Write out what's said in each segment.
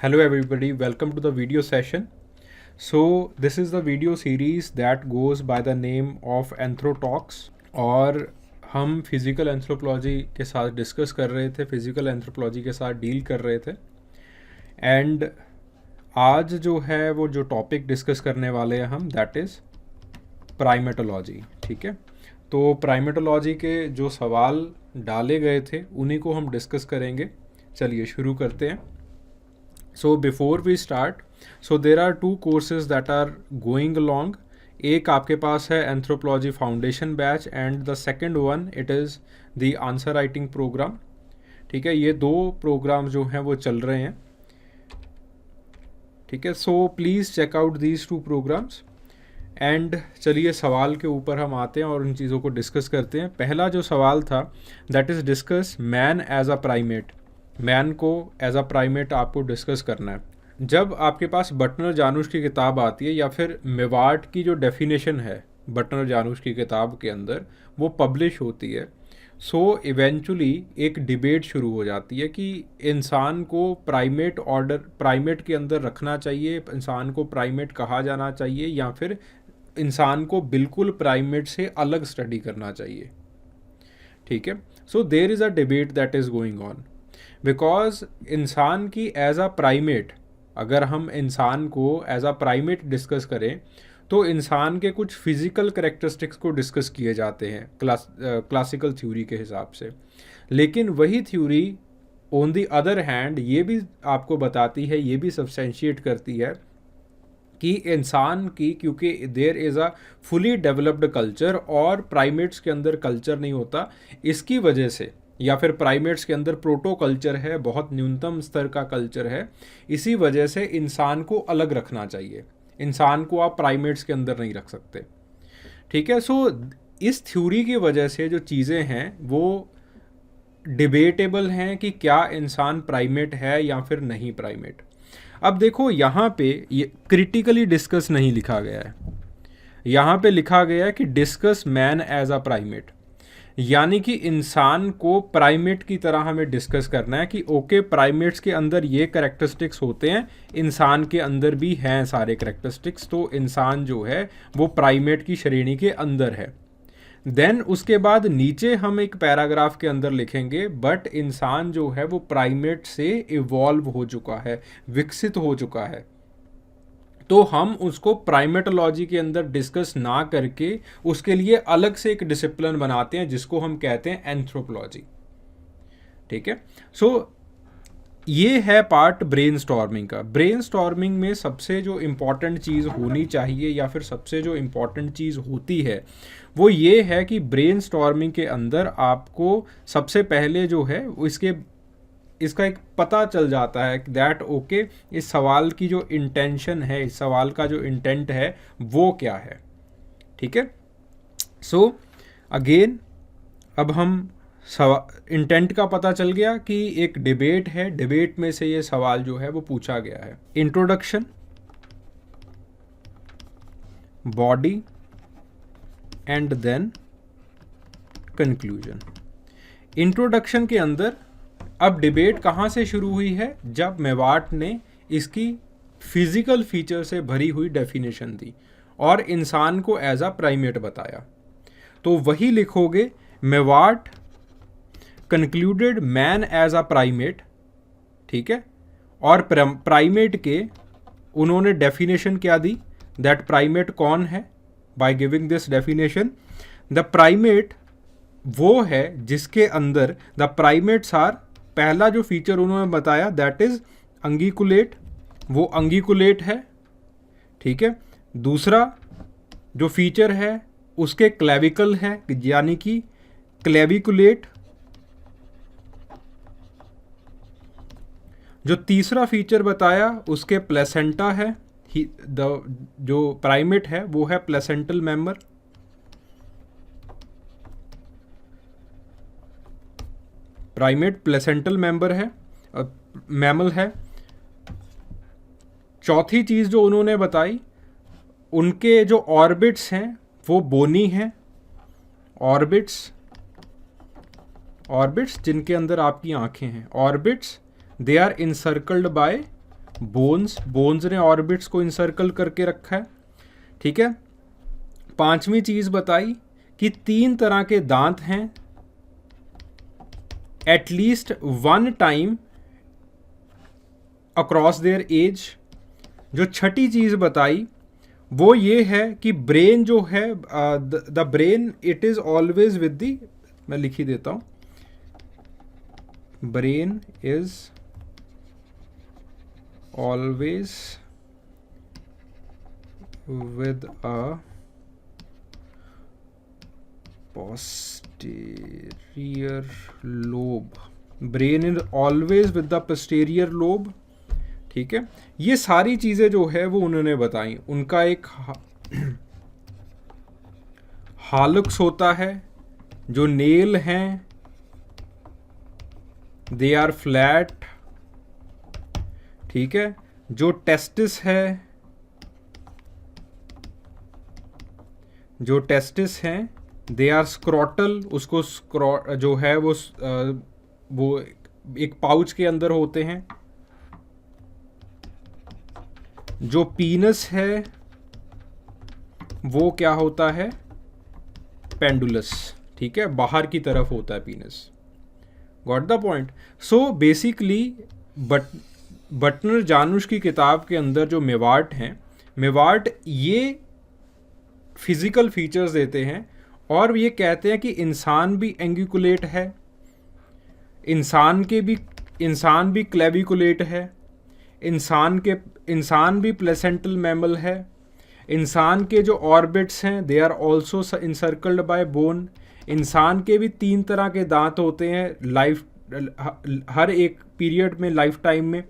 Hello everybody, welcome to the video session. So this is the video series that goes by the name of Anthrotalks और हम physical anthropology के साथ discuss कर रहे थे, physical anthropology के साथ डील कर रहे थे एंड आज जो है वो जो टॉपिक डिस्कस करने वाले हैं हम दैट इज़ प्राइमेटोलॉजी। ठीक है, तो प्राइमेटोलॉजी के जो सवाल डाले गए थे उन्हीं को हम डिस्कस करेंगे। चलिए शुरू करते हैं। So before we start, so there are two courses that are going along. एक आपके पास है anthropology foundation batch and the second one it is the answer writing program. ठीक है, ये दो प्रोग्राम जो हैं वो चल रहे हैं। ठीक है, so please check out these two programs and चलिए सवाल के ऊपर हम आते हैं और उन चीज़ों को डिस्कस करते हैं। पहला जो सवाल था that is discuss man as a primate. Man को एज अ प्राइमेट आपको डिस्कस करना है। जब आपके पास बटनर जानूश की किताब आती है या फिर मेवार्ट की जो डेफिनेशन है बटनर जानूश की किताब के अंदर वो पब्लिश होती है, सो इवेंचुअली एक डिबेट शुरू हो जाती है कि इंसान को प्राइमेट के अंदर रखना चाहिए, इंसान को प्राइमेट कहा जाना चाहिए या फिर इंसान को बिल्कुल प्राइमेट से अलग स्टडी करना चाहिए। ठीक है, so there is a debate that is going on because इंसान की एज अ प्राइमेट, अगर हम इंसान को एज अ प्राइमेट डिस्कस करें तो इंसान के कुछ फिज़िकल करेक्टरिस्टिक्स को डिस्कस किए जाते हैं क्लासिकल थ्योरी के हिसाब से। लेकिन वही theory on the other hand ये भी आपको बताती है, ये भी सब्सटेंशिएट करती है कि इंसान की, क्योंकि there is a fully developed culture और प्राइमेट्स के अंदर कल्चर नहीं होता, इसकी वजह से, या फिर प्राइमेट्स के अंदर प्रोटो कल्चर है, बहुत न्यूनतम स्तर का कल्चर है, इसी वजह से इंसान को अलग रखना चाहिए। इंसान को आप प्राइमेट्स के अंदर नहीं रख सकते। ठीक है, सो इस थ्योरी की वजह से जो चीज़ें हैं वो डिबेटेबल हैं कि क्या इंसान प्राइमेट है या फिर नहीं प्राइमेट। अब देखो यहाँ पे ये क्रिटिकली डिस्कस नहीं लिखा गया है, यहाँ पे लिखा गया है कि discuss man as a primate, यानी कि इंसान को प्राइमेट की तरह हमें डिस्कस करना है कि ओके प्राइमेट्स के अंदर ये कैरेक्टरिस्टिक्स होते हैं, इंसान के अंदर भी हैं सारे कैरेक्टरिस्टिक्स, तो इंसान जो है वो प्राइमेट की श्रेणी के अंदर है। देन उसके बाद नीचे हम एक पैराग्राफ के अंदर लिखेंगे बट इंसान जो है वो प्राइमेट से इवॉल्व हो चुका है, विकसित हो चुका है, तो हम उसको प्राइमेटोलॉजी के अंदर डिस्कस ना करके उसके लिए अलग से एक डिसिप्लिन बनाते हैं जिसको हम कहते हैं एंथ्रोपोलॉजी। ठीक है, सो ये है पार्ट ब्रेनस्टॉर्मिंग का। ब्रेनस्टॉर्मिंग में सबसे जो इम्पॉर्टेंट चीज़ होनी चाहिए या फिर सबसे जो इम्पॉर्टेंट चीज़ होती है वो ये है कि ब्रेनस्टॉर्मिंग के अंदर आपको सबसे पहले जो है इसका एक पता चल जाता है दैट ओके इस सवाल की जो इंटेंशन है, इस सवाल का जो इंटेंट है वो क्या है। ठीक है, सो अगेन अब हम इंटेंट का पता चल गया कि एक डिबेट है, डिबेट में से ये सवाल जो है वो पूछा गया है। Introduction, body and then conclusion. Introduction के अंदर अब डिबेट कहाँ से शुरू हुई है, जब मेवार्ट ने इसकी फिजिकल फीचर से भरी हुई डेफिनेशन दी और इंसान को एज अ प्राइमेट बताया, तो वही लिखोगे Mivart concluded man as a primate. ठीक है, और प्राइमेट के उन्होंने डेफिनेशन क्या दी, दैट प्राइमेट कौन है, by giving this definition the primate वो है जिसके अंदर द प्राइमेट्स आर, पहला जो फीचर उन्होंने बताया दैट इज अंगिकुलेट, वो अंगिकुलेट है। ठीक है, दूसरा जो फीचर है उसके क्लेविकल है, यानी कि क्लेविकुलेट। जो तीसरा फीचर बताया उसके प्लेसेंटा है, जो प्राइमेट है वो है placental member. Primate placental member है, मैमल है। चौथी चीज़ जो उन्होंने बताई, उनके जो ऑर्बिट्स हैं वो बोनी हैं। ऑर्बिट्स जिनके अंदर आपकी आंखें हैं, orbits they are encircled by bones ने ऑर्बिट्स को इंसर्कल करके रखा है, ठीक है। पांचवी चीज बताई कि 3 तरह के दांत हैं at least 1 time across their age. जो छठी चीज बताई वो ये है कि ब्रेन जो है, the brain it is always with the, मैं लिख ही देता हूं, brain is always with a posterior lobe, brain is always with the posterior lobe, ठीक है। ये सारी चीजें जो है वो उन्होंने बताई। उनका एक हालक्स होता है, जो नेल हैं दे आर फ्लैट, ठीक है। जो टेस्टिस है, जो टेस्टिस हैं दे आर स्क्रॉटल, उसको जो है वो एक पाउच के अंदर होते हैं। जो पीनस है वो क्या होता है, पेंडुलस, ठीक है, बाहर की तरफ होता है पीनस। Got the point. So basically Buettner Janusch की किताब के अंदर जो मेवार्ट हैं, मेवार्ट ये फिजिकल फीचर्स देते हैं और ये कहते हैं कि इंसान भी एंगिकुलेट है, इंसान भी क्लेविकुलेट है, इंसान भी प्लेसेंटल मैमल है, इंसान के जो ऑर्बिट्स हैं they are also encircled by bone, इंसान के भी 3 तरह के दांत होते हैं हर एक पीरियड में, लाइफ टाइम में।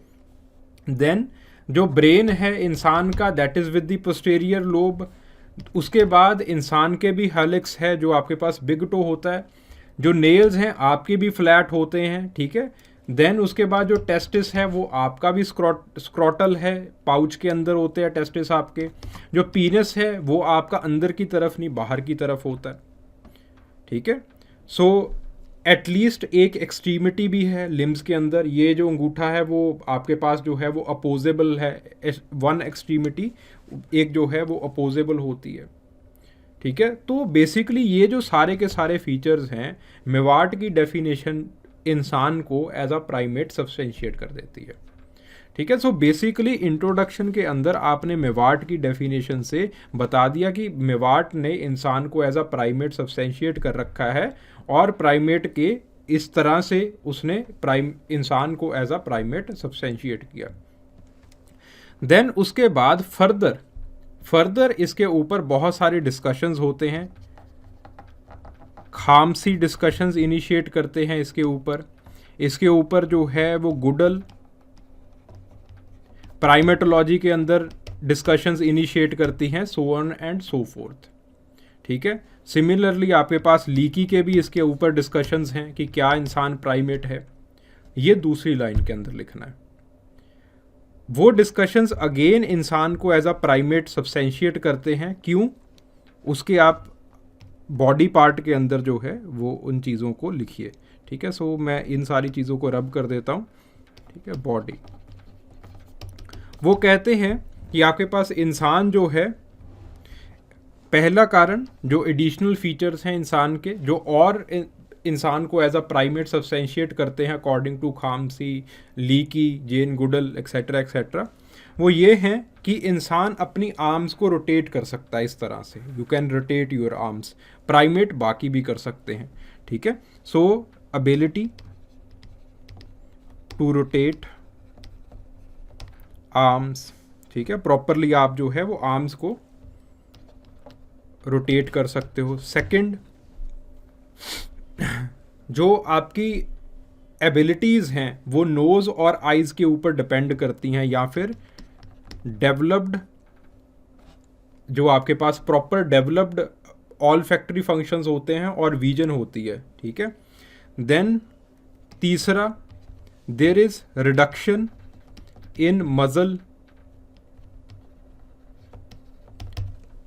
देन जो ब्रेन है इंसान का that is with the posterior lobe. उसके बाद इंसान के भी हेलिक्स है जो आपके पास बिग टो होता है। जो नेल्स हैं आपके भी फ्लैट होते हैं, ठीक है। देन उसके बाद जो टेस्टिस है वो आपका भी स्क्रॉटल है, पाउच के अंदर होते हैं टेस्टिस आपके। जो पीनस है वो आपका अंदर की तरफ नहीं बाहर की तरफ होता है, ठीक है। सो एटलीस्ट एक एक्सट्रीमिटी भी है लिम्स के अंदर। ये जो अंगूठा है वो आपके पास जो है वो अपोजेबल है, 1 एक्सट्रीमिटी एक जो है वो अपोजेबल होती है, ठीक है। तो बेसिकली ये जो सारे के सारे फीचर्स हैं, मेवार्ट की डेफिनेशन इंसान को एज अ प्राइमेट सब्सटेंशिएट कर देती है, ठीक है। सो बेसिकली इंट्रोडक्शन के अंदर आपने मेवार्ट की डेफिनेशन से बता दिया कि मेवार्ट ने इंसान को एज अ प्राइमेट सब्सटेंशिएट कर रखा है और प्राइमेट के इस तरह से उसने इंसान को एज अ प्राइमेट सब्सटेंशिएट किया। देन उसके बाद फर्दर इसके ऊपर बहुत सारे डिस्कशंस होते हैं। खामसी डिस्कशंस इनिशिएट करते हैं इसके ऊपर जो है वो गुडल प्राइमेटोलॉजी के अंदर डिस्कशंस इनिशिएट करती हैं, so on and so fourth, ठीक है। सिमिलरली आपके पास लीकी के भी इसके ऊपर डिस्कशंस हैं कि क्या इंसान प्राइमेट है। ये दूसरी लाइन के अंदर लिखना है। वो डिस्कशंस अगेन इंसान को एज अ प्राइमेट सब्सटेंशिएट करते हैं। क्यों? उसके आप बॉडी पार्ट के अंदर जो है वो उन चीज़ों को लिखिए, ठीक है। सो मैं इन सारी चीज़ों को रब कर देता हूँ, ठीक है। बॉडी, वो कहते हैं कि आपके पास इंसान जो है, पहला कारण जो एडिशनल फीचर्स हैं इंसान के जो और इंसान को एज अ प्राइमेट सब्सटेंशिएट करते हैं अकॉर्डिंग टू खामसी, Leakey, Jane Goodall etcetera etcetera, वो ये हैं कि इंसान अपनी आर्म्स को रोटेट कर सकता है इस तरह से, you can rotate your arms. Primate बाकी भी कर सकते हैं, ठीक है। सो एबिलिटी टू रोटेट आर्म्स, ठीक है, प्रॉपरली आप जो है वो आर्म्स को रोटेट कर सकते हो। सेकंड, जो आपकी एबिलिटीज़ हैं वो नोज़ और आइज़ के ऊपर डिपेंड करती हैं, या फिर डेवलप्ड जो आपके पास proper developed olfactory functions होते हैं और विजन होती है, ठीक है। देन तीसरा, देयर इज रिडक्शन इन मजल।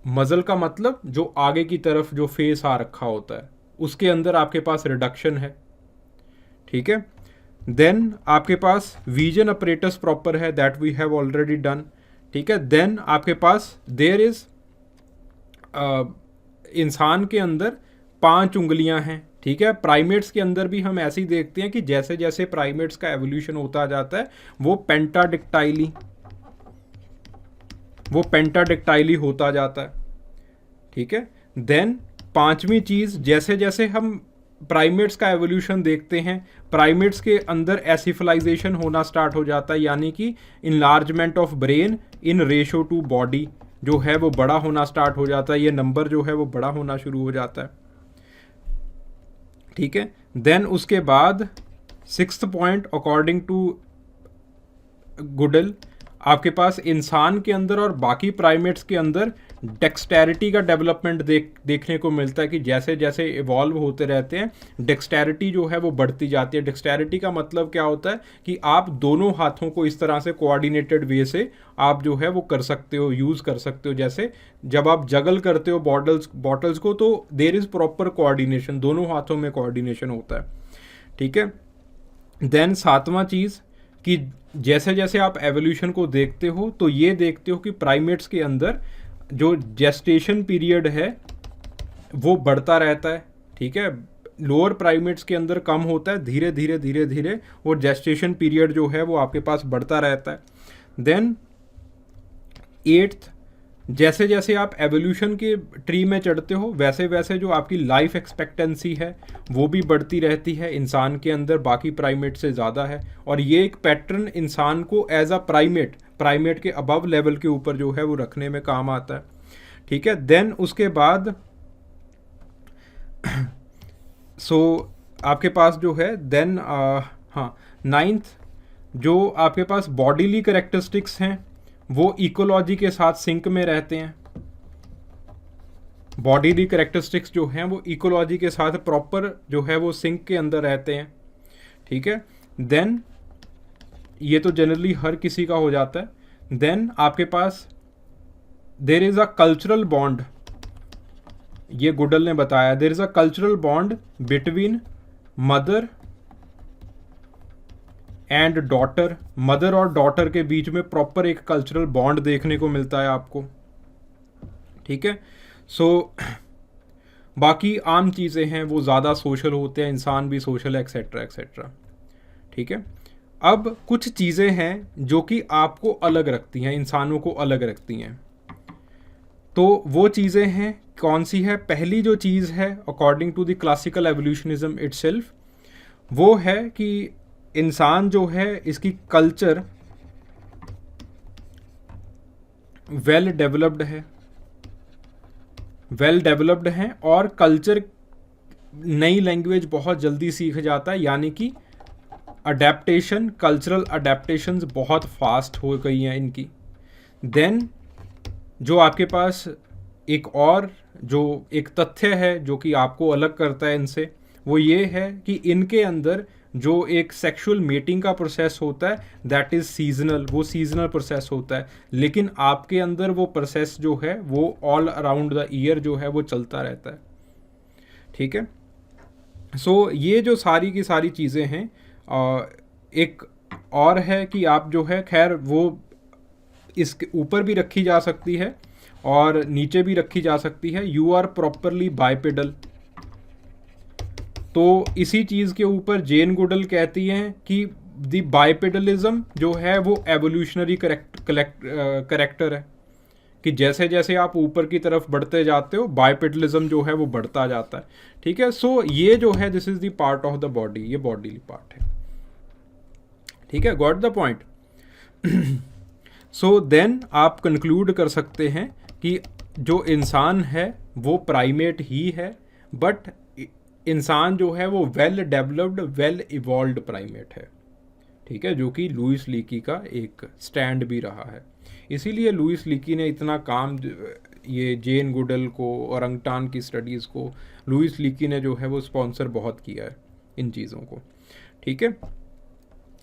मजल का मतलब जो आगे की तरफ जो फेस आ रखा होता है उसके अंदर आपके पास रिडक्शन है, ठीक है। देन आपके पास विजन अपरेटस प्रॉपर है, that we have already done, ठीक है। देन आपके पास देयर इज इंसान के अंदर 5 उंगलियां हैं, ठीक है। प्राइमेट्स के अंदर भी हम ऐसे ही देखते हैं कि जैसे जैसे प्राइमेट्स का एवोल्यूशन होता जाता है वो पेंटाडिक्टाइली होता जाता है, ठीक है। देन 5वीं चीज़, जैसे जैसे हम प्राइमेट्स का एवोल्यूशन देखते हैं, प्राइमेट्स के अंदर एसिफलाइजेशन होना स्टार्ट हो जाता है, यानी कि enlargement of brain in ratio two body जो है वो बड़ा होना स्टार्ट हो जाता है, ये नंबर जो है वो बड़ा होना शुरू हो जाता है, ठीक है। देन उसके बाद 6th point according to Goodell, आपके पास इंसान के अंदर और बाकी प्राइमेट्स के अंदर डेक्सटेरिटी का डेवलपमेंट देखने को मिलता है कि जैसे जैसे इवॉल्व होते रहते हैं डेक्सटेरिटी जो है वो बढ़ती जाती है। डेक्सटेरिटी का मतलब क्या होता है कि आप दोनों हाथों को इस तरह से कोऑर्डिनेटेड वे से आप जो है वो कर सकते हो, यूज़ कर सकते हो। जैसे जब आप जगल करते हो बॉटल्स को तो देयर इज़ प्रॉपर कोऑर्डिनेशन, दोनों हाथों में कोऑर्डिनेशन होता है, ठीक है। देन 7वां चीज़ कि जैसे जैसे आप एवोल्यूशन को देखते हो तो ये देखते हो कि प्राइमेट्स के अंदर जो जेस्टेशन पीरियड है वो बढ़ता रहता है, ठीक है। लोअर प्राइमेट्स के अंदर कम होता है, धीरे धीरे धीरे धीरे वो जेस्टेशन पीरियड जो है वो आपके पास बढ़ता रहता है। देन 8th, जैसे जैसे आप एवोल्यूशन के ट्री में चढ़ते हो वैसे वैसे जो आपकी लाइफ एक्सपेक्टेंसी है वो भी बढ़ती रहती है इंसान के अंदर, बाकी प्राइमेट से ज़्यादा है। और ये एक पैटर्न इंसान को एज अ प्राइमेट के अबव लेवल के ऊपर जो है वो रखने में काम आता है, ठीक है। देन उसके बाद आपके पास जो है देन 9th, जो आपके पास बॉडीली कैरेक्टरिस्टिक्स हैं वो इकोलॉजी के साथ सिंक में रहते हैं। बॉडीली कैरेक्टरिस्टिक्स जो हैं वो इकोलॉजी के साथ प्रॉपर जो है वो सिंक के अंदर रहते हैं, ठीक है। देन ये तो जनरली हर किसी का हो जाता है। देन आपके पास there is a cultural bond, ये गुडल ने बताया, there is a cultural bond between mother and daughter, mother और डॉटर के बीच में प्रॉपर एक कल्चरल बॉन्ड देखने को मिलता है आपको, ठीक है। बाकी आम चीज़ें हैं वो ज़्यादा सोशल होते हैं, इंसान भी सोशल है, एक्सेट्रा एक्सेट्रा, ठीक है। अब कुछ चीज़ें हैं जो कि आपको अलग रखती हैं, इंसानों को अलग रखती हैं, तो वो चीज़ें हैं कौन सी है। पहली जो चीज़ है according to the classical evolutionism itself वो है कि इंसान जो है इसकी कल्चर वेल डेवलप्ड है और कल्चर नई लैंग्वेज बहुत जल्दी सीख जाता है, यानी कि कल्चरल अडेप्टेशंस बहुत फास्ट हो गई हैं इनकी। देन जो आपके पास एक और जो एक तथ्य है जो कि आपको अलग करता है इनसे, वो ये है कि इनके अंदर जो एक सेक्सुअल मेटिंग का प्रोसेस होता है दैट इज़ सीजनल, वो सीजनल प्रोसेस होता है, लेकिन आपके अंदर वो प्रोसेस जो है वो ऑल अराउंड द ईयर जो है वो चलता रहता है, ठीक है। ये जो सारी की सारी चीज़ें हैं, एक और है कि आप जो है खैर वो इसके ऊपर भी रखी जा सकती है और नीचे भी रखी जा सकती है, यू आर प्रॉपरली बाइपेडल। तो इसी चीज़ के ऊपर जेन गुडल कहती हैं कि द बाइपेडलिज्म जो है वो एवोल्यूशनरी करेक्टर है, कि जैसे जैसे आप ऊपर की तरफ बढ़ते जाते हो बाइपेडलिज्म जो है वो बढ़ता जाता है, ठीक है। ये जो है this is the part of the body, ये बॉडी पार्ट है, ठीक है। Got the point. देन आप कंक्लूड कर सकते हैं कि जो इंसान है वो प्राइमेट ही है, बट इंसान जो है वो well developed well evolved primate है, ठीक है, जो कि लुइस लीकी का एक स्टैंड भी रहा है। इसीलिए लुइस लीकी ने इतना काम ये जेन गुडल को, ओरंगटान की स्टडीज़ को लुइस लीकी ने जो है वो स्पॉन्सर बहुत किया है इन चीज़ों को, ठीक है।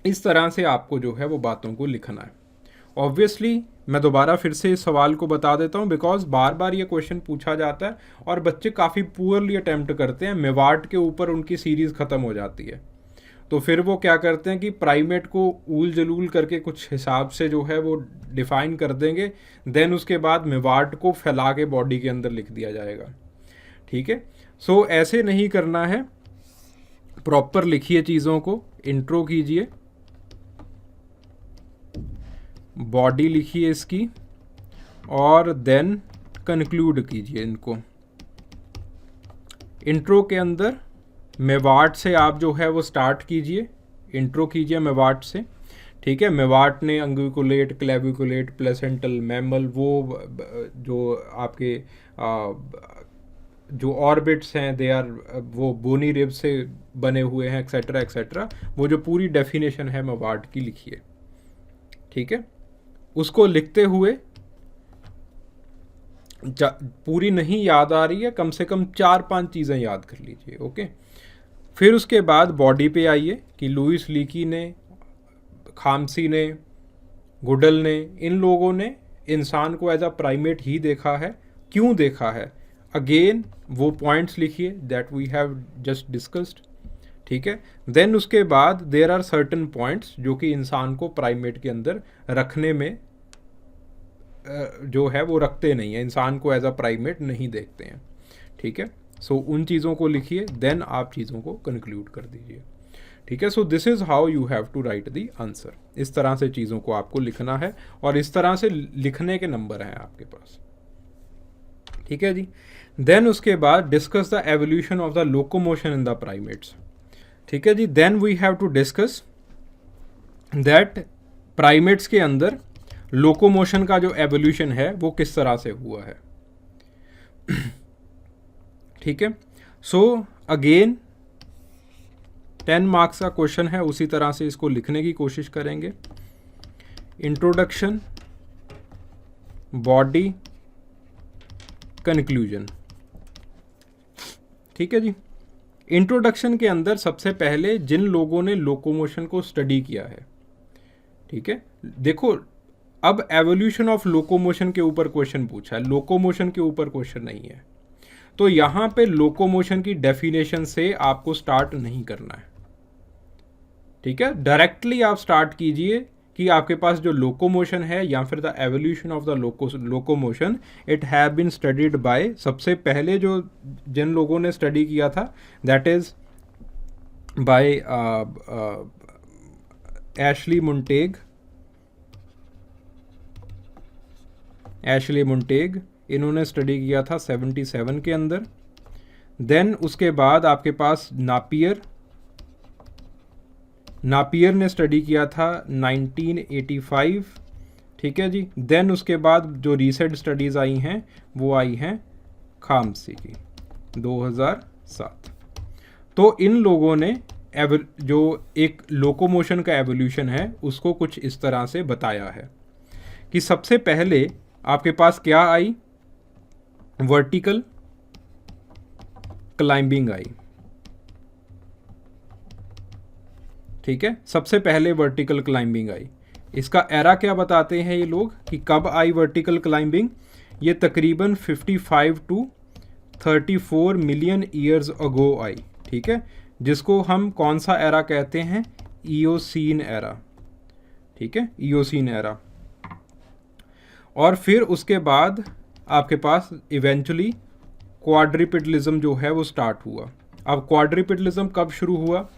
इस तरह से आपको जो है वो बातों को लिखना है। ऑब्वियसली मैं दोबारा फिर से इस सवाल को बता देता हूँ बिकॉज बार बार ये क्वेश्चन पूछा जाता है और बच्चे काफ़ी पुअरली अटैम्प्ट करते हैं, मेवाट के ऊपर उनकी सीरीज़ ख़त्म हो जाती है। तो फिर वो क्या करते हैं कि प्राइमेट को ऊल जलूल करके कुछ हिसाब से जो है वो डिफाइन कर देंगे, देन उसके बाद मेवाट को फैला के बॉडी के अंदर लिख दिया जाएगा। ठीक है, सो ऐसे नहीं करना है, प्रॉपर लिखिए चीज़ों को, इंट्रो कीजिए, बॉडी लिखिए इसकी, और देन कंक्लूड कीजिए इनको। इंट्रो के अंदर मेवाट से आप जो है वो स्टार्ट कीजिए, इंट्रो कीजिए मेवाट से। ठीक है, मेवाट ने अंगुइकुलेट, क्लेविकुलेट, प्लेसेंटल, मैमल, वो जो आपके जो ऑर्बिट्स हैं दे आर वो बोनी रिब से बने हुए हैं, एक्सेट्रा एक्सेट्रा, वो जो पूरी डेफिनेशन है मेवाट की लिखिए। ठीक है, उसको लिखते हुए पूरी नहीं याद आ रही है, कम से कम 4-5 चीज़ें याद कर लीजिए। ओके, फिर उसके बाद बॉडी पे आइए कि लुईस लीकी ने, खामसी ने, गुडल ने, इन लोगों ने इंसान को एज अ प्राइमेट ही देखा है। क्यों देखा है? अगेन वो पॉइंट्स लिखिए that we have just discussed. ठीक है, देन उसके बाद देयर आर सर्टेन पॉइंट्स जो कि इंसान को प्राइमेट के अंदर रखने में जो है वो रखते नहीं है, इंसान को एज अ प्राइमेट नहीं देखते हैं। ठीक है, सो उन चीज़ों को लिखिए, देन आप चीज़ों को कंक्लूड कर दीजिए। ठीक है, so this is how you have to write the answer. इस तरह से चीज़ों को आपको लिखना है और इस तरह से लिखने के नंबर हैं आपके पास। ठीक है जी, देन उसके बाद discuss the evolution of the locomotion in the primates. ठीक है जी, then we have to discuss that primates के अंदर लोकोमोशन का जो एवोल्यूशन है वो किस तरह से हुआ है। ठीक है, सो अगेन 10 मार्क्स का क्वेश्चन है, उसी तरह से इसको लिखने की कोशिश करेंगे। Introduction, body, conclusion. ठीक है जी, इंट्रोडक्शन के अंदर सबसे पहले जिन लोगों ने लोकोमोशन को स्टडी किया है, ठीक है, देखो अब एवोल्यूशन ऑफ लोकोमोशन के ऊपर क्वेश्चन पूछा है, लोकोमोशन के ऊपर क्वेश्चन नहीं है, तो यहाँ पे लोकोमोशन की डेफिनेशन से आपको स्टार्ट नहीं करना है। ठीक है, डायरेक्टली आप स्टार्ट कीजिए कि आपके पास जो लोकोमोशन है या फिर the evolution of the locomotion, it have been studied by, सबसे पहले जो जिन लोगों ने स्टडी किया था that is by Ashley Montagu, इन्होंने स्टडी किया था 77 के अंदर। देन उसके बाद आपके पास नापियर ने स्टडी किया था 1985। ठीक है जी, देन उसके बाद जो रीसेंट स्टडीज़ आई हैं वो आई हैं खामसी की 2007। तो इन लोगों ने जो एक लोकोमोशन का एवोल्यूशन है उसको कुछ इस तरह से बताया है कि सबसे पहले आपके पास क्या आई, वर्टिकल क्लाइंबिंग आई। ठीक है, सबसे पहले वर्टिकल क्लाइंबिंग आई। इसका एरा क्या बताते हैं ये लोग कि कब आई वर्टिकल क्लाइंबिंग, ये तकरीबन 55 to 34 मिलियन ईयर्स अगो आई। ठीक है, जिसको हम कौन सा एरा कहते हैं, ईओसीन एरा। ठीक है, ईओसीन एरा। और फिर उसके बाद आपके पास इवेंचुअली क्वाड्रिपिडलिज्म जो है वो स्टार्ट हुआ। अब क्वाड्रिपिडलिज्म कब शुरू हुआ,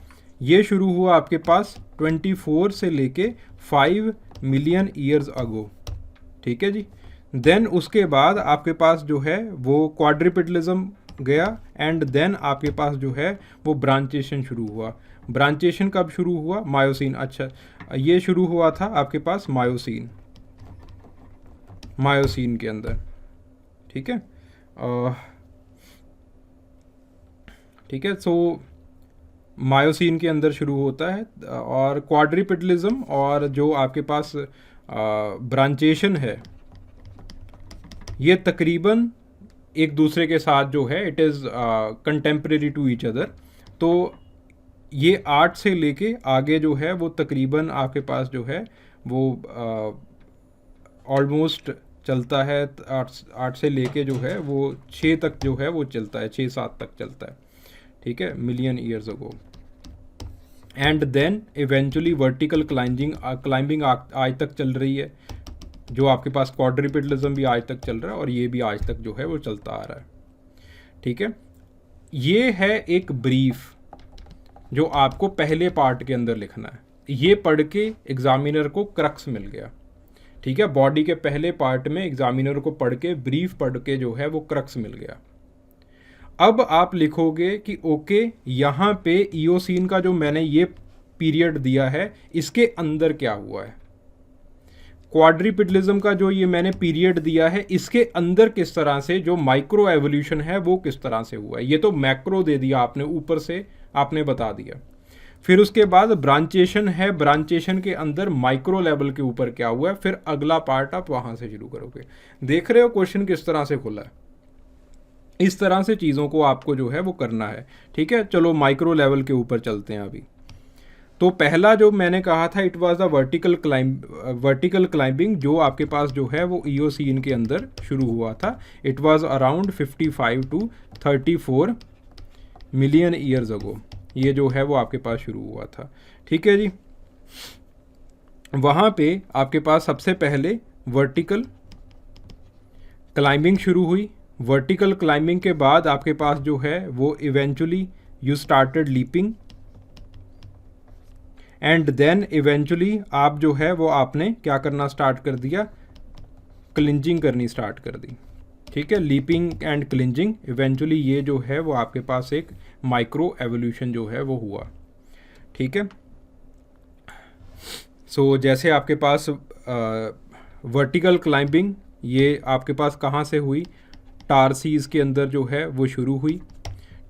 ये शुरू हुआ आपके पास 24 से लेके 5 मिलियन ईयर्स अगो। ठीक है जी, देन उसके बाद आपके पास जो है वो क्वाड्रिपिडलिज्म गया एंड देन आपके पास जो है वो ब्रांचेशन शुरू हुआ। ब्रांचेशन कब शुरू हुआ, मायोसिन। अच्छा, ये शुरू हुआ था आपके पास मायोसिन के अंदर। ठीक है, ठीक है, सो मायोसिन के अंदर शुरू होता है। और क्वाड्रिपिडलिज्म और जो आपके पास ब्रांचेशन है ये तकरीबन एक दूसरे के साथ जो है it is contemporary to each other. तो ये 8 से लेके आगे जो है वो तकरीबन आपके पास जो है वो ऑलमोस्ट चलता है 8 से लेके जो है वो 6 तक जो है वो चलता है, 6-7 तक चलता है। ठीक है, million years ago. And then eventually vertical climbing आज तक चल रही है, जो आपके पास क्वाड्रिपिटलिज्म भी आज तक चल रहा है और ये भी आज तक जो है वो चलता आ रहा है। ठीक है, ये है एक ब्रीफ जो आपको पहले पार्ट के अंदर लिखना है। ये पढ़ के एग्जामिनर को क्रक्स मिल गया। ठीक है, बॉडी के पहले पार्ट में एग्जामिनर को पढ़ के, ब्रीफ पढ़ के जो है वो क्रक्स मिल गया। अब आप लिखोगे कि ओके, यहाँ पे ईओसीन का जो मैंने ये पीरियड दिया है इसके अंदर क्या हुआ है, क्वाड्रिपिटलिज्म का जो ये मैंने पीरियड दिया है इसके अंदर किस तरह से जो माइक्रो एवोल्यूशन है वो किस तरह से हुआ है। ये तो मैक्रो दे दिया आपने, ऊपर से आपने बता दिया। फिर उसके बाद ब्रांचेशन है, ब्रांचेशन के अंदर माइक्रो लेवल के ऊपर क्या हुआ है, फिर अगला पार्ट आप वहां से शुरू करोगे। देख रहे हो क्वेश्चन किस तरह से खुला है। इस तरह से चीज़ों को आपको जो है वो करना है। ठीक है, चलो माइक्रो लेवल के ऊपर चलते हैं अभी। तो पहला जो मैंने कहा था, it was the vertical climbing, जो आपके पास जो है वो ईओसीन के अंदर शुरू हुआ था। It was around 55 to 34 million years अगो, ये जो है वो आपके पास शुरू हुआ था। ठीक है जी, वहाँ पे आपके पास सबसे पहले वर्टिकल क्लाइंबिंग शुरू हुई। वर्टिकल क्लाइंबिंग के बाद आपके पास जो है वो eventually you started leaping, and then eventually आप जो है वो आपने क्या करना स्टार्ट कर दिया, क्लिंजिंग करनी स्टार्ट कर दी। ठीक है, लीपिंग एंड क्लिंजिंग, इवेंचुअली ये जो है वो आपके पास एक माइक्रो एवोल्यूशन जो है वो हुआ। ठीक है, सो जैसे आपके पास वर्टिकल क्लाइंबिंग ये आपके पास कहाँ से हुई, टारसीज के अंदर जो है वो शुरू हुई।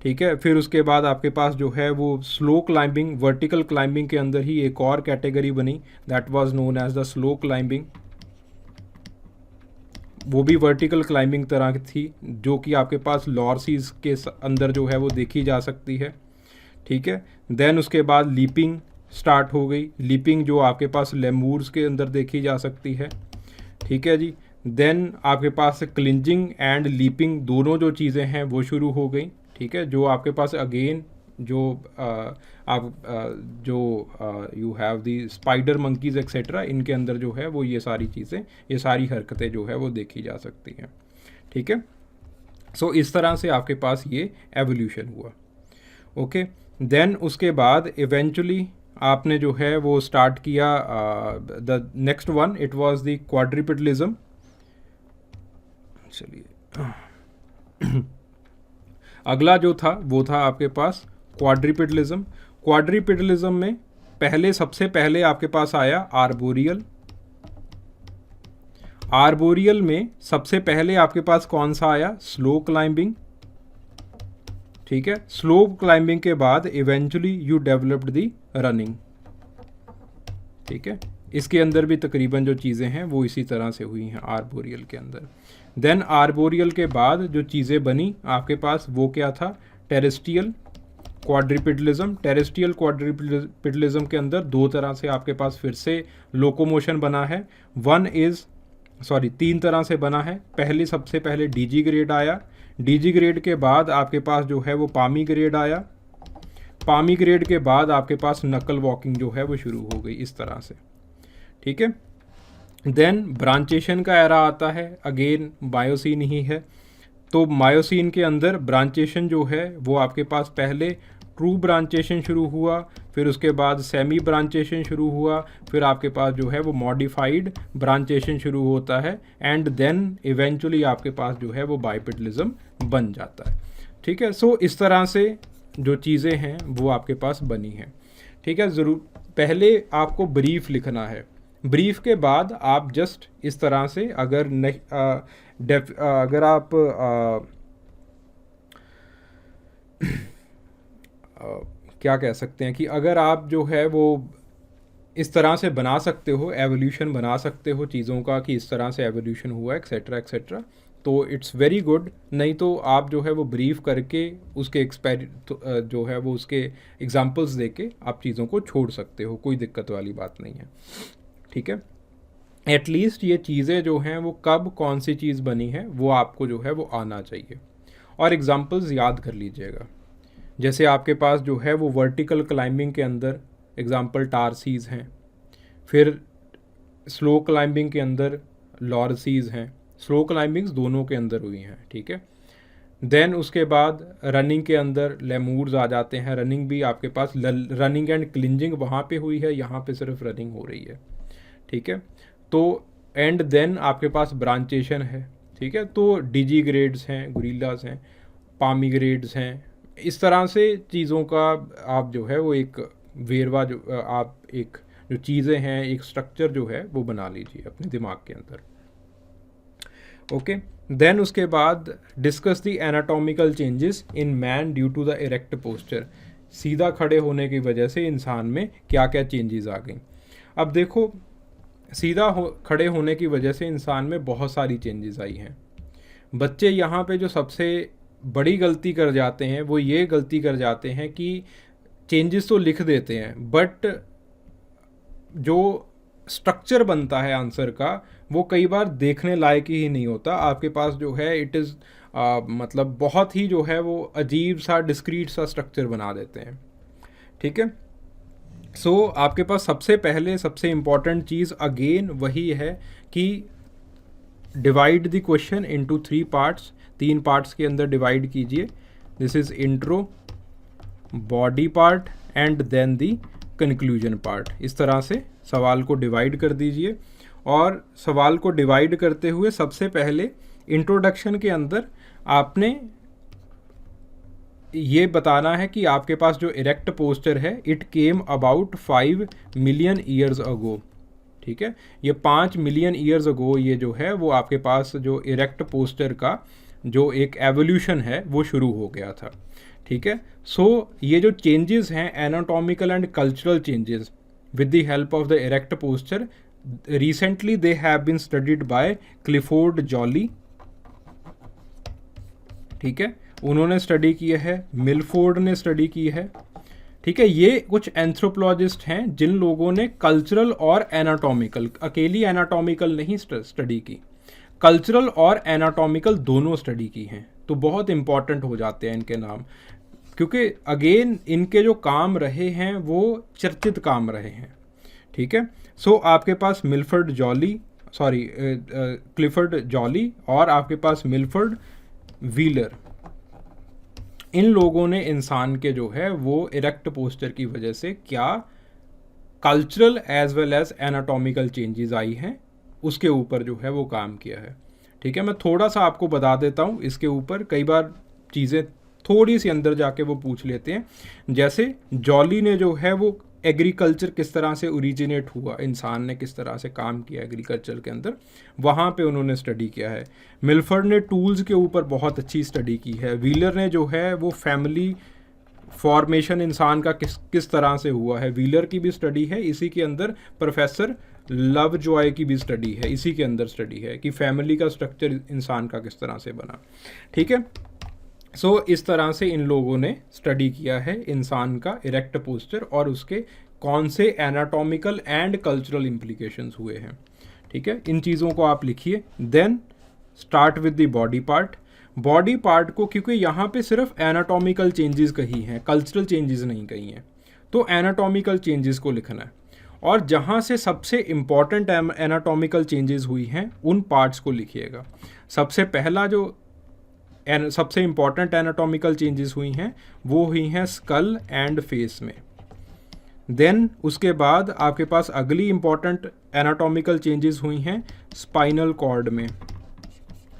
ठीक है, फिर उसके बाद आपके पास जो है वो स्लो क्लाइंबिंग, वर्टिकल क्लाइंबिंग के अंदर ही एक और कैटेगरी बनी, that was known as the slow climbing. वो भी वर्टिकल क्लाइंबिंग तरह की थी, जो कि आपके पास लॉरसीज के अंदर जो है वो देखी जा सकती है। ठीक है, देन उसके बाद लीपिंग स्टार्ट हो गई, लीपिंग जो आपके पास लेमूर्स के अंदर देखी जा सकती है। ठीक है जी, देन आपके पास क्लिंजिंग एंड लीपिंग दोनों जो चीज़ें हैं वो शुरू हो गई। ठीक है, जो आपके पास अगेन जो you have the spider monkeys etcetera, इनके अंदर जो है वो ये सारी चीज़ें, ये सारी हरकतें जो है वो देखी जा सकती हैं। ठीक है, सो इस तरह से आपके पास ये एवोल्यूशन हुआ। ओके, देन उसके बाद इवेंचुअली आपने जो है वो स्टार्ट किया the next one, it was the quadrupedalism. चलिए अगला जो था वो था आपके पास क्वाड्रिपिटलिज्म। क्वाड्रिपिटलिज्म में पहले, सबसे पहले आपके पास आया आर्बोरियल। आर्बोरियल में सबसे पहले आपके पास कौन सा आया, स्लो क्लाइंबिंग। ठीक है, स्लो क्लाइंबिंग के बाद eventually you developed the running. ठीक है, इसके अंदर भी तकरीबन जो चीज़ें हैं वो इसी तरह से हुई हैं आर्बोरियल के अंदर। देन आर्बोरियल के बाद जो चीज़ें बनी आपके पास वो क्या था, टेरेस्ट्रियल क्वाड्रिपिटलिज्म। टेरेस्ट्रियल क्वाड्रिपिटलिज्म के अंदर दो तरह से आपके पास फिर से लोकोमोशन बना है। तीन तरह से बना है। पहले, सबसे पहले डीजी ग्रेड आया, डीजी ग्रेड के बाद आपके पास जो है वो पामी ग्रेड आया, पामी ग्रेड के बाद आपके पास नकल वॉकिंग जो है वो शुरू हो गई, इस तरह से। ठीक है, देन ब्रांचेशन का एरा आता है, अगेन मायोसिन ही है। तो मायोसिन के अंदर ब्रांचेशन जो है वो आपके पास पहले ट्रू ब्रांचेशन शुरू हुआ, फिर उसके बाद सेमी ब्रांचेशन शुरू हुआ, फिर आपके पास जो है वो मॉडिफाइड ब्रांचेशन शुरू होता है, एंड देन इवेंचुअली आपके पास जो है वो बाइपिटलिज्म बन जाता है। ठीक है, सो इस तरह से जो चीज़ें हैं वो आपके पास बनी हैं। ठीक है, ज़रूर पहले आपको ब्रीफ लिखना है, ब्रीफ के बाद आप जस्ट इस तरह से अगर आप क्या कह सकते हैं कि अगर आप जो है वो इस तरह से बना सकते हो, एवोल्यूशन बना सकते हो चीज़ों का कि इस तरह से एवोल्यूशन हुआ एक्सेट्रा एक्सेट्रा, तो इट्स वेरी गुड। नहीं तो आप जो है वो ब्रीफ करके उसके जो है वो उसके एग्जांपल्स दे के आप चीज़ों को छोड़ सकते हो, कोई दिक्कत वाली बात नहीं है। ठीक है, एटलीस्ट ये चीज़ें जो हैं वो कब कौन सी चीज़ बनी है वो आपको जो है वो आना चाहिए, और एग्जांपल्स याद कर लीजिएगा। जैसे आपके पास जो है वो वर्टिकल क्लाइंबिंग के अंदर एग्जांपल टारसीज हैं। फिर स्लो क्लाइंबिंग के अंदर लॉरसीज हैं, स्लो क्लाइंबिंग्स दोनों के अंदर हुई हैं, ठीक है। देन उसके बाद रनिंग के अंदर लेमूर्स आ जाते हैं। रनिंग भी आपके पास रनिंग एंड क्लिंजिंग वहाँ पे हुई है, यहाँ पे सिर्फ रनिंग हो रही है, ठीक है। तो एंड देन आपके पास ब्रांचेशन है, ठीक है। तो डिजी ग्रेड्स हैं, गुरिल्लास हैं, पामी ग्रेड्स हैं, इस तरह से चीज़ों का आप जो है वो एक वेरवा जो आप एक जो चीज़ें हैं, एक स्ट्रक्चर जो है वो बना लीजिए अपने दिमाग के अंदर। ओके, देन उसके बाद discuss the anatomical changes in man due to the erect posture. सीधा खड़े होने की वजह से इंसान में क्या क्या चेंजेस आ गई। अब देखो, खड़े होने की वजह से इंसान में बहुत सारी चेंजेस आई हैं। बच्चे यहाँ पे जो सबसे बड़ी गलती कर जाते हैं वो ये गलती कर जाते हैं कि चेंजेस तो लिख देते हैं, बट जो स्ट्रक्चर बनता है आंसर का वो कई बार देखने लायक ही नहीं होता। आपके पास जो है इट इज़ मतलब बहुत ही जो है वो अजीब सा डिस्क्रीट सा स्ट्रक्चर बना देते हैं, ठीक है। सो आपके पास सबसे पहले सबसे इम्पॉर्टेंट चीज़ अगेन वही है कि divide the question into 3 parts. 3 parts के अंदर डिवाइड कीजिए। This is intro, body part and then the conclusion part. इस तरह से सवाल को डिवाइड कर दीजिए। और सवाल को डिवाइड करते हुए सबसे पहले इंट्रोडक्शन के अंदर आपने ये बताना है कि आपके पास जो इरेक्ट पोस्चर है it came about 5 million years अगो, ठीक है। ये 5 मिलियन ईयर्स अगो ये जो है वो आपके पास जो इरेक्ट पोस्चर का जो एक एवोल्यूशन है वो शुरू हो गया था, ठीक है। सो ये जो चेंजेस हैं anatomical and cultural changes with the help of the erect posture, recently they have been studied by Clifford Joly, ठीक है। उन्होंने स्टडी की है, मिलफोर्ड ने स्टडी की है, ठीक है। ये कुछ एंथ्रोपोलॉजिस्ट हैं जिन लोगों ने कल्चरल और एनाटॉमिकल, अकेली एनाटॉमिकल नहीं स्टडी की, कल्चरल और एनाटॉमिकल दोनों स्टडी की हैं। तो बहुत इंपॉर्टेंट हो जाते हैं इनके नाम, क्योंकि अगेन इनके जो काम रहे हैं वो चर्चित काम रहे हैं, ठीक है। सो आपके पास क्लिफर्ड जॉली और आपके पास मिलफर्ड व्हीलर, इन लोगों ने इंसान के जो है वो इरेक्ट पोस्चर की वजह से क्या cultural as well as anatomical changes आई हैं उसके ऊपर जो है वो काम किया है, ठीक है। मैं थोड़ा सा आपको बता देता हूँ इसके ऊपर, कई बार चीज़ें थोड़ी सी अंदर जाके वो पूछ लेते हैं। जैसे जॉली ने जो है वो एग्रीकल्चर किस तरह से ओरिजिनेट हुआ, इंसान ने किस तरह से काम किया एग्रीकल्चर के अंदर, वहाँ पे उन्होंने स्टडी किया है। मिलफर्ड ने टूल्स के ऊपर बहुत अच्छी स्टडी की है। व्हीलर ने जो है वो फैमिली फॉर्मेशन इंसान का किस तरह से हुआ है, व्हीलर की भी स्टडी है। इसी के अंदर प्रोफेसर लव जॉय की भी स्टडी है, इसी के अंदर स्टडी है कि फैमिली का स्ट्रक्चर इंसान का किस तरह से बना, ठीक है। सो इस तरह से इन लोगों ने स्टडी किया है इंसान का इरेक्ट पोस्चर और उसके कौन से एनाटॉमिकल एंड कल्चरल इम्प्लीकेशंस हुए हैं, ठीक है। इन चीज़ों को आप लिखिए। Then start with the body part. Body part को, क्योंकि यहाँ पे सिर्फ एनाटॉमिकल चेंजेस कही हैं, कल्चरल चेंजेस नहीं कही हैं, तो एनाटॉमिकल चेंजेस को लिखना है। और जहाँ से सबसे इम्पॉर्टेंट एनाटॉमिकल चेंजेस हुई हैं उन पार्ट्स को लिखिएगा। सबसे पहला जो सबसे इम्पॉर्टेंट एनाटॉमिकल चेंजेस हुई हैं वो हुई हैं स्कल एंड फेस में। देन उसके बाद आपके पास अगली इम्पॉर्टेंट एनाटॉमिकल चेंजेस हुई हैं स्पाइनल कॉर्ड में।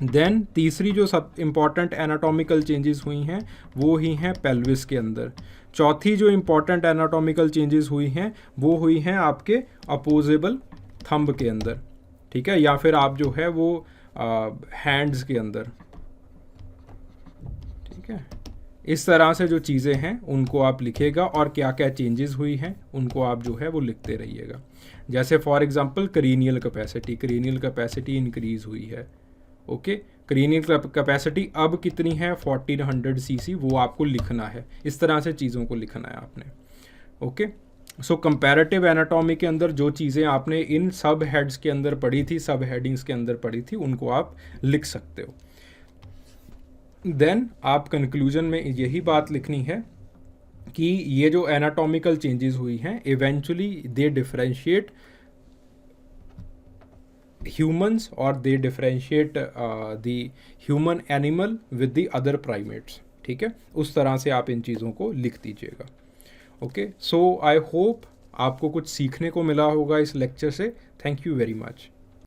देन तीसरी जो सब इम्पॉर्टेंट एनाटॉमिकल चेंजेस हुई हैं वो हुई हैं पेल्विस के अंदर। चौथी जो इम्पॉर्टेंट एनाटॉमिकल चेंजेस हुई हैं वो हुई हैं आपके अपोजेबल थंब के अंदर, ठीक है, या फिर आप जो है वो हैंड्स के अंदर, ठीक है। इस तरह से जो चीज़ें हैं उनको आप लिखिएगा और क्या क्या चेंजेस हुई हैं उनको आप जो है वो लिखते रहिएगा। जैसे for example cranial capacity increase हुई है, ओके। क्रेनियल कैपेसिटी अब कितनी है 1400 सीसी, वो आपको लिखना है। इस तरह से चीज़ों को लिखना है आपने, ओके। सो कंपैरेटिव एनाटॉमी के अंदर जो चीज़ें आपने इन सब हेड्स के अंदर पढ़ी थी, सब हेडिंग्स के अंदर पढ़ी थी, उनको आप लिख सकते हो। देन आप कंक्लूजन में यही बात लिखनी है कि ये जो एनाटॉमिकल चेंजेस हुई हैं eventually they differentiate humans or they differentiate the human animal with the other primates. ठीक है, उस तरह से आप इन चीज़ों को लिख दीजिएगा. ओके, सो आई होप आपको कुछ सीखने को मिला होगा इस लेक्चर से. Thank you very much.